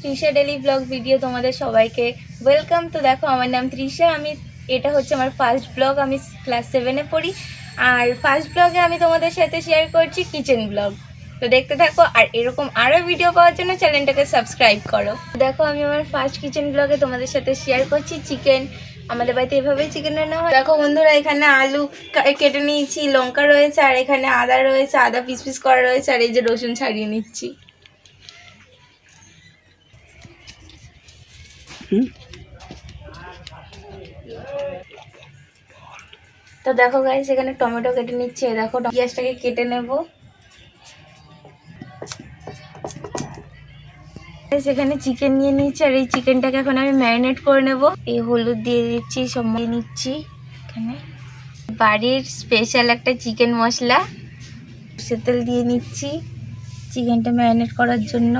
Trisha daily blog video তোমাদের সবাইকে welcome. তো দেখো আমার নাম তৃষা, এটা হচ্ছে আমার ফার্স্ট ব্লগ। আমি ক্লাস 7-এ পড়ি, আর ফার্স্ট ব্লগে আমি তোমাদের সাথে শেয়ার করছি কিচেন ব্লগ। তো দেখতে থাকো, আর এরকম আরও ভিডিও পাওয়ার জন্য চ্যানেলটাকে সাবস্ক্রাইব করো। দেখো আমি আমার ফার্স্ট কিচেন ব্লগে তোমাদের সাথে শেয়ার করছি চিকেন। আমাদের বাড়িতে এভাবেই চিকেন রান্না হয়। দেখো বন্ধুরা, এখানে আলু কেটে নিয়েছি, লঙ্কা রয়েছে, আর এখানে আদা রয়েছে, আদা পিস পিস করা রয়েছে, আর এই যে রসুন ছাড়িয়ে নিচ্ছি। তো দেখো গাইস, এখানে টমেটো কেটে নিচ্ছে। দেখো পেঁয়াজটাকে কেটে নেব। এখানে চিকেন নিয়ে নিচ্ছি, আর এই চিকেনটাকে এখন আমি ম্যারিনেট করে নেব। এই হলুদ দিয়ে দিচ্ছি, সব দিয়ে নিচ্ছি। এখানে বাড়ির স্পেশাল একটা চিকেন মশলা, সে তেল দিয়ে নিচ্ছি চিকেনটা ম্যারিনেট করার জন্য।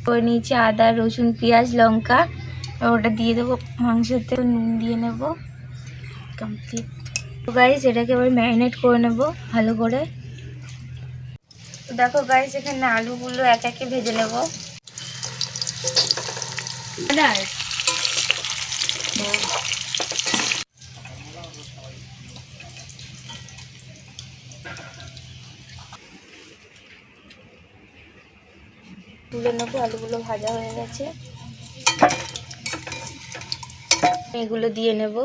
করে নিয়েছি আদা, রসুন, পেঁয়াজ, লঙ্কা, ওটা দিয়ে দেবো মাংসতে। নুন দিয়ে নেব। কমপ্লিট গাইস, এটাকে এবার ম্যারিনেট করে নেব ভালো করে। তো দেখো গাইস, এখানে আলুগুলো এক একে ভেজে নেব। তুলে নেবো, আলুগুলো ভাজা হয়ে গেছে। এগুলো দিয়ে নেব।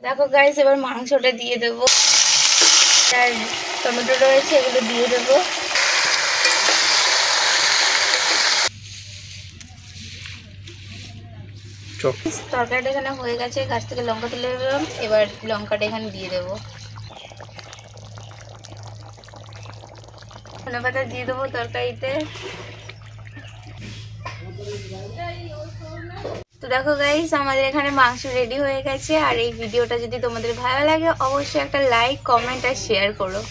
দেখো গাইস, এবার মাংসটা দিয়ে দেবো, আর টমেটো রয়েছে এগুলো দিয়ে দেবো। তরকারিটা এখানে হয়ে গেছে, গাছ থেকে লঙ্কা তুলে দিলাম। এবার লঙ্কাটা এখানে দিয়ে দেবো, ধনেপাতা দিয়ে দেবো তরকারিতে। তো দেখো গাইস, আমাদের এখানে মাংস রেডি হয়ে গেছে। আর এই ভিডিওটা যদি তোমাদের ভালো লাগে অবশ্যই একটা লাইক, কমেন্ট আর শেয়ার করো।